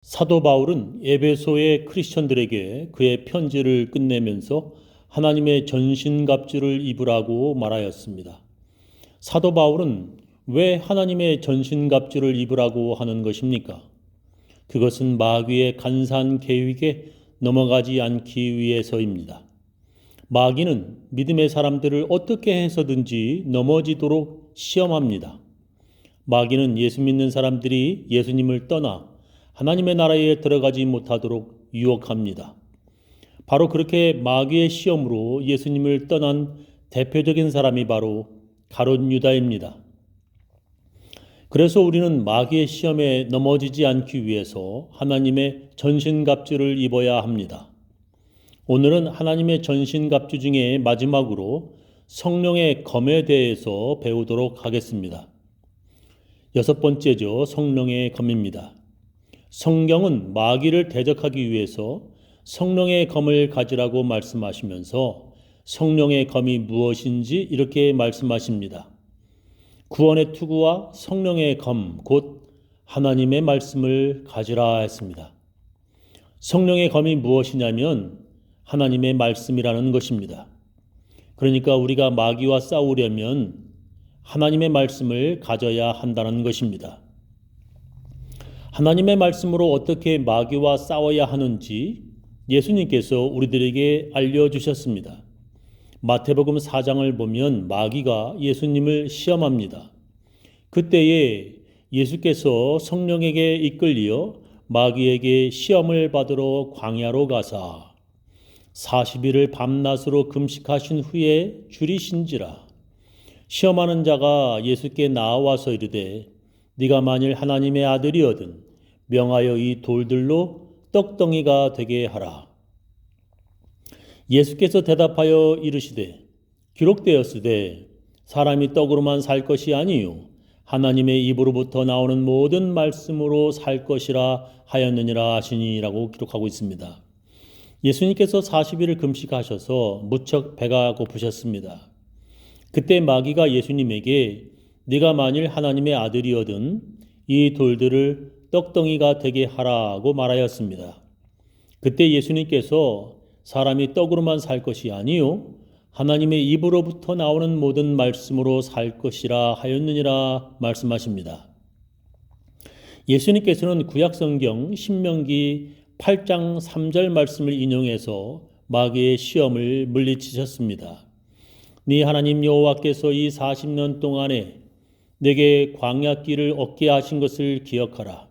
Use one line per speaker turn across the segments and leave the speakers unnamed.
사도 바울은 에베소의 크리스천들에게 그의 편지를 끝내면서 하나님의 전신갑주를 입으라고 말하였습니다. 사도 바울은 왜 하나님의 전신갑주를 입으라고 하는 것입니까? 그것은 마귀의 간사한 계획에 넘어가지 않기 위해서입니다. 마귀는 믿음의 사람들을 어떻게 해서든지 넘어지도록 시험합니다. 마귀는 예수 믿는 사람들이 예수님을 떠나 하나님의 나라에 들어가지 못하도록 유혹합니다. 바로 그렇게 마귀의 시험으로 예수님을 떠난 대표적인 사람이 바로 가룟 유다입니다. 그래서 우리는 마귀의 시험에 넘어지지 않기 위해서 하나님의 전신갑주를 입어야 합니다. 오늘은 하나님의 전신갑주 중에 마지막으로 성령의 검에 대해서 배우도록 하겠습니다. 6번째죠. 성령의 검입니다. 성경은 마귀를 대적하기 위해서 성령의 검을 가지라고 말씀하시면서 성령의 검이 무엇인지 이렇게 말씀하십니다. 구원의 투구와 성령의 검, 곧 하나님의 말씀을 가지라 했습니다. 성령의 검이 무엇이냐면 하나님의 말씀이라는 것입니다. 그러니까 우리가 마귀와 싸우려면 하나님의 말씀을 가져야 한다는 것입니다. 하나님의 말씀으로 어떻게 마귀와 싸워야 하는지 예수님께서 우리들에게 알려주셨습니다. 마태복음 4장을 보면 마귀가 예수님을 시험합니다. 그때에 예수께서 성령에게 이끌려 마귀에게 시험을 받으러 광야로 가사 40일을 밤낮으로 금식하신 후에 줄이신지라. 시험하는 자가 예수께 나와서 이르되 네가 만일 하나님의 아들이거든 명하여 이 돌들로 떡덩이가 되게 하라. 예수께서 대답하여 이르시되 기록되었으되 사람이 떡으로만 살 것이 아니요 하나님의 입으로부터 나오는 모든 말씀으로 살 것이라 하였느니라 하시니라고 기록하고 있습니다. 예수님께서 40일을 금식하셔서 무척 배가 고프셨습니다. 그때 마귀가 예수님에게 네가 만일 하나님의 아들이거든 이 돌들을 떡덩이가 되게 하라고 말하였습니다. 그때 예수님께서 사람이 떡으로만 살 것이 아니요 하나님의 입으로부터 나오는 모든 말씀으로 살 것이라 하였느니라 말씀하십니다. 예수님께서는 구약성경 신명기 8장 3절 말씀을 인용해서 마귀의 시험을 물리치셨습니다. 네 하나님 여호와께서 이 40년 동안에 내게 광야길을 얻게 하신 것을 기억하라.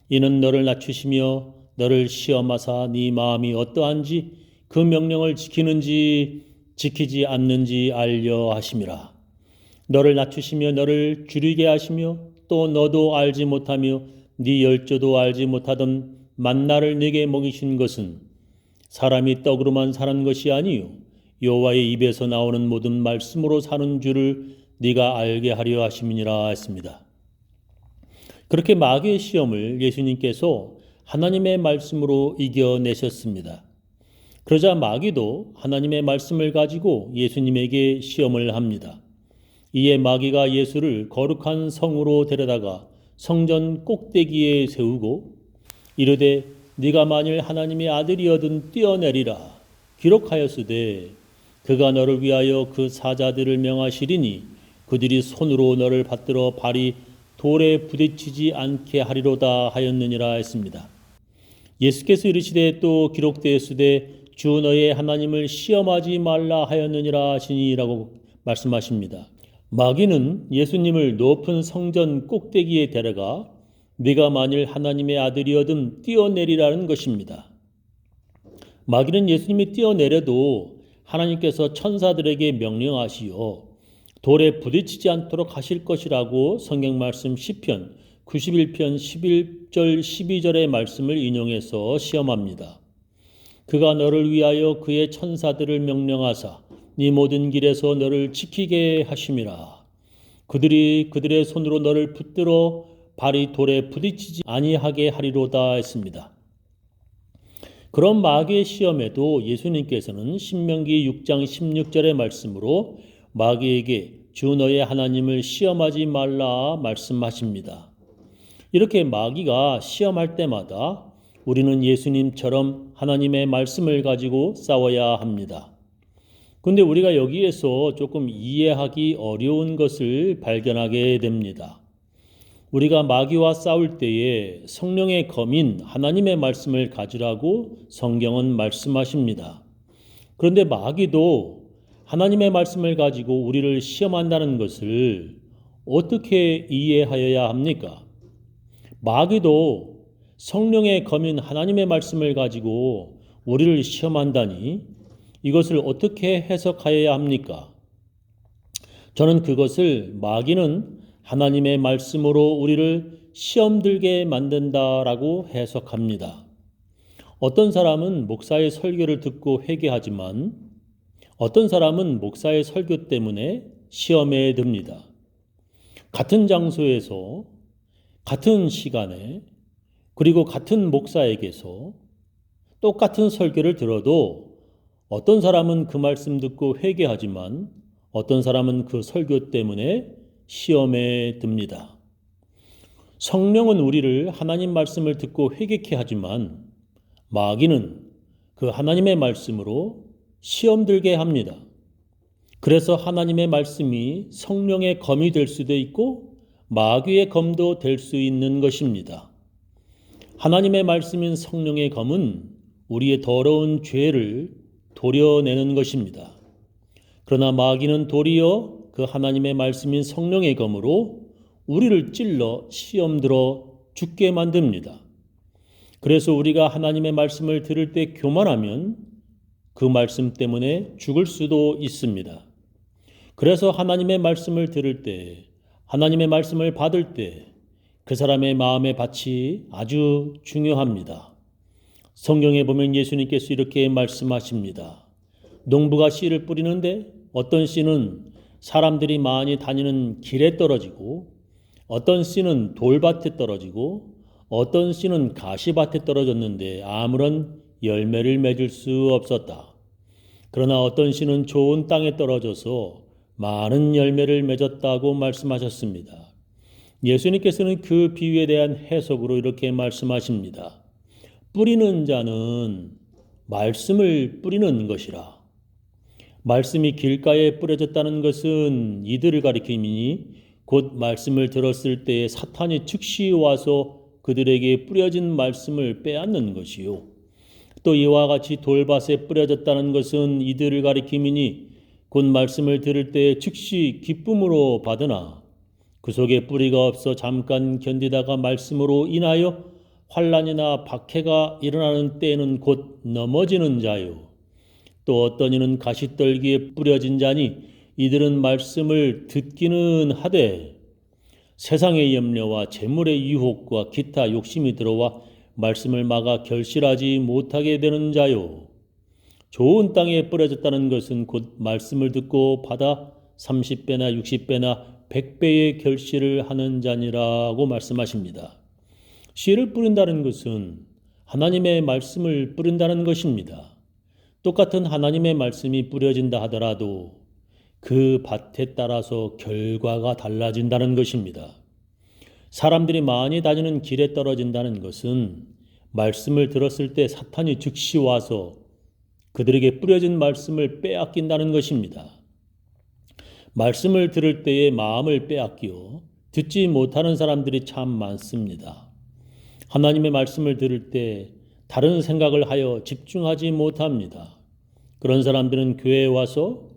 이는 너를 낮추시며 너를 시험하사 네 마음이 어떠한지 그 명령을 지키는지 지키지 않는지 알려 하심이라. 너를 낮추시며 너를 줄이게 하시며 또 너도 알지 못하며 네 열조도 알지 못하던 만나를 네게 먹이신 것은 사람이 떡으로만 사는 것이 아니요 여호와의 입에서 나오는 모든 말씀으로 사는 줄을 네가 알게 하려 하심이니라 했습니다. 그렇게 마귀의 시험을 예수님께서 하나님의 말씀으로 이겨내셨습니다. 그러자 마귀도 하나님의 말씀을 가지고 예수님에게 시험을 합니다. 이에 마귀가 예수를 거룩한 성으로 데려다가 성전 꼭대기에 세우고 이르되 네가 만일 하나님의 아들이거든 뛰어내리라. 기록하였으되 그가 너를 위하여 그 사자들을 명하시리니 그들이 손으로 너를 받들어 발이 돌에 부딪히지 않게 하리로다 하였느니라 했습니다. 예수께서 이르시되 또 기록되었으되 주 너의 하나님을 시험하지 말라 하였느니라 하시니라고 말씀하십니다. 마귀는 예수님을 높은 성전 꼭대기에 데려가 네가 만일 하나님의 아들이거든 뛰어내리라는 것입니다. 마귀는 예수님이 뛰어내려도 하나님께서 천사들에게 명령하시어 돌에 부딪히지 않도록 하실 것이라고 성경 말씀 시편 91편 11절 12절의 말씀을 인용해서 시험합니다. 그가 너를 위하여 그의 천사들을 명령하사 네 모든 길에서 너를 지키게 하심이라. 그들이 그들의 손으로 너를 붙들어 발이 돌에 부딪히지 아니하게 하리로다 했습니다. 그런 마귀의 시험에도 예수님께서는 신명기 6장 16절의 말씀으로 마귀에게 주 너의 하나님을 시험하지 말라 말씀하십니다. 이렇게 마귀가 시험할 때마다 우리는 예수님처럼 하나님의 말씀을 가지고 싸워야 합니다. 근데 우리가 여기에서 조금 이해하기 어려운 것을 발견하게 됩니다. 우리가 마귀와 싸울 때에 성령의 검인 하나님의 말씀을 가지라고 성경은 말씀하십니다. 그런데 마귀도 하나님의 말씀을 가지고 우리를 시험한다는 것을 어떻게 이해하여야 합니까? 마귀도 성령의 검인 하나님의 말씀을 가지고 우리를 시험한다니 이것을 어떻게 해석하여야 합니까? 저는 그것을 마귀는 하나님의 말씀으로 우리를 시험 들게 만든다라고 해석합니다. 어떤 사람은 목사의 설교를 듣고 회개하지만 어떤 사람은 목사의 설교 때문에 시험에 듭니다. 같은 장소에서 같은 시간에 그리고 같은 목사에게서 똑같은 설교를 들어도 어떤 사람은 그 말씀 듣고 회개하지만 어떤 사람은 그 설교 때문에 시험에 듭니다. 성령은 우리를 하나님 말씀을 듣고 회개케 하지만 마귀는 그 하나님의 말씀으로 시험 들게 합니다. 그래서 하나님의 말씀이 성령의 검이 될 수도 있고 마귀의 검도 될 수 있는 것입니다. 하나님의 말씀인 성령의 검은 우리의 더러운 죄를 도려내는 것입니다. 그러나 마귀는 도리어 그 하나님의 말씀인 성령의 검으로 우리를 찔러 시험 들어 죽게 만듭니다. 그래서 우리가 하나님의 말씀을 들을 때 교만하면 그 말씀 때문에 죽을 수도 있습니다. 그래서 하나님의 말씀을 들을 때, 하나님의 말씀을 받을 때 그 사람의 마음의 밭이 아주 중요합니다. 성경에 보면 예수님께서 이렇게 말씀하십니다. 농부가 씨를 뿌리는데 어떤 씨는 사람들이 많이 다니는 길에 떨어지고 어떤 씨는 돌밭에 떨어지고 어떤 씨는 가시밭에 떨어졌는데 아무런 열매를 맺을 수 없었다. 그러나 어떤 씨는 좋은 땅에 떨어져서 많은 열매를 맺었다고 말씀하셨습니다. 예수님께서는 그 비유에 대한 해석으로 이렇게 말씀하십니다. 뿌리는 자는 말씀을 뿌리는 것이라. 말씀이 길가에 뿌려졌다는 것은 이들을 가리킴이니 곧 말씀을 들었을 때에 사탄이 즉시 와서 그들에게 뿌려진 말씀을 빼앗는 것이요. 또 이와 같이 돌밭에 뿌려졌다는 것은 이들을 가리킴이니 곧 말씀을 들을 때에 즉시 기쁨으로 받으나 그 속에 뿌리가 없어 잠깐 견디다가 말씀으로 인하여 환난이나 박해가 일어나는 때에는 곧 넘어지는 자요. 또 어떤 이는 가시떨기에 뿌려진 자니 이들은 말씀을 듣기는 하되 세상의 염려와 재물의 유혹과 기타 욕심이 들어와 말씀을 막아 결실하지 못하게 되는 자요. 좋은 땅에 뿌려졌다는 것은 곧 말씀을 듣고 받아 30배나 60배나 100배의 결실을 하는 자니라고 말씀하십니다. 씨를 뿌린다는 것은 하나님의 말씀을 뿌린다는 것입니다. 똑같은 하나님의 말씀이 뿌려진다 하더라도 그 밭에 따라서 결과가 달라진다는 것입니다. 사람들이 많이 다니는 길에 떨어진다는 것은 말씀을 들었을 때 사탄이 즉시 와서 그들에게 뿌려진 말씀을 빼앗긴다는 것입니다. 말씀을 들을 때에 마음을 빼앗기어 듣지 못하는 사람들이 참 많습니다. 하나님의 말씀을 들을 때 다른 생각을 하여 집중하지 못합니다. 그런 사람들은 교회에 와서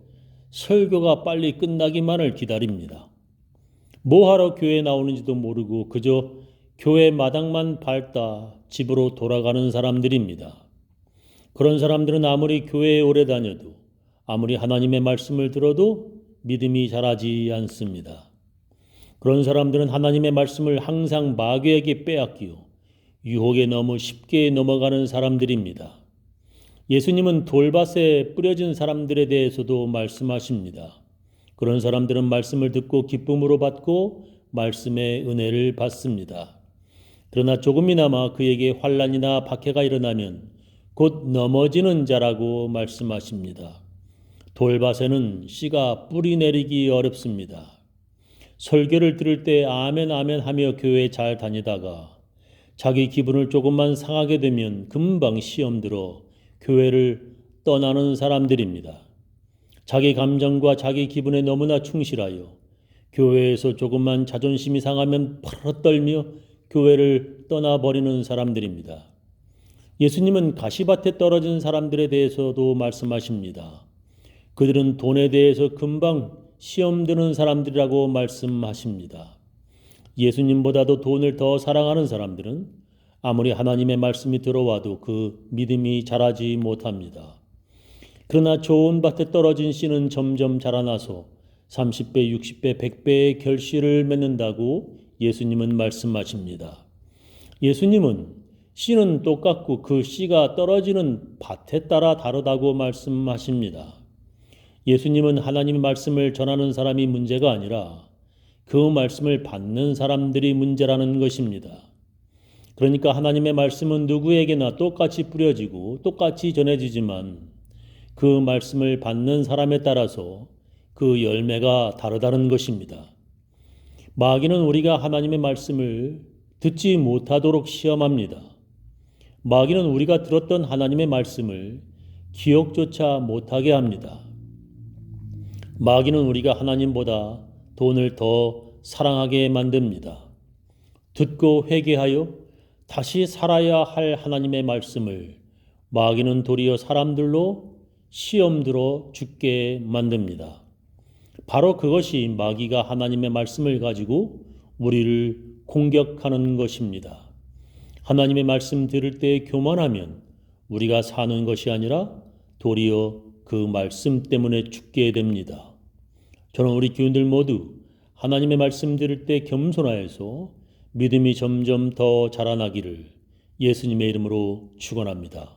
설교가 빨리 끝나기만을 기다립니다. 뭐하러 교회에 나오는지도 모르고 그저 교회 마당만 밟다 집으로 돌아가는 사람들입니다. 그런 사람들은 아무리 교회에 오래 다녀도 아무리 하나님의 말씀을 들어도 믿음이 자라지 않습니다. 그런 사람들은 하나님의 말씀을 항상 마귀에게 빼앗기어 유혹에 너무 쉽게 넘어가는 사람들입니다. 예수님은 돌밭에 뿌려진 사람들에 대해서도 말씀하십니다. 그런 사람들은 말씀을 듣고 기쁨으로 받고 말씀의 은혜를 받습니다. 그러나 조금이나마 그에게 환난이나 박해가 일어나면 곧 넘어지는 자라고 말씀하십니다. 돌밭에는 씨가 뿌리 내리기 어렵습니다. 설교를 들을 때 아멘 아멘 하며 교회에 잘 다니다가 자기 기분을 조금만 상하게 되면 금방 시험 들어 교회를 떠나는 사람들입니다. 자기 감정과 자기 기분에 너무나 충실하여 교회에서 조금만 자존심이 상하면 파르르 떨며 교회를 떠나버리는 사람들입니다. 예수님은 가시밭에 떨어진 사람들에 대해서도 말씀하십니다. 그들은 돈에 대해서 금방 시험 드는 사람들이라고 말씀하십니다. 예수님보다도 돈을 더 사랑하는 사람들은 아무리 하나님의 말씀이 들어와도 그 믿음이 자라지 못합니다. 그러나 좋은 밭에 떨어진 씨는 점점 자라나서 30배, 60배, 100배의 결실을 맺는다고 예수님은 말씀하십니다. 예수님은 씨는 똑같고 그 씨가 떨어지는 밭에 따라 다르다고 말씀하십니다. 예수님은 하나님의 말씀을 전하는 사람이 문제가 아니라 그 말씀을 받는 사람들이 문제라는 것입니다. 그러니까 하나님의 말씀은 누구에게나 똑같이 뿌려지고 똑같이 전해지지만 그 말씀을 받는 사람에 따라서 그 열매가 다르다는 것입니다. 마귀는 우리가 하나님의 말씀을 듣지 못하도록 시험합니다. 마귀는 우리가 들었던 하나님의 말씀을 기억조차 못하게 합니다. 마귀는 우리가 하나님보다 돈을 더 사랑하게 만듭니다. 듣고 회개하여 다시 살아야 할 하나님의 말씀을 마귀는 도리어 사람들로 시험 들어 죽게 만듭니다. 바로 그것이 마귀가 하나님의 말씀을 가지고 우리를 공격하는 것입니다. 하나님의 말씀 들을 때 교만하면 우리가 사는 것이 아니라 도리어 그 말씀 때문에 죽게 됩니다. 저는 우리 교인들 모두 하나님의 말씀 들을 때 겸손하여서 믿음이 점점 더 자라나기를 예수님의 이름으로 축원합니다.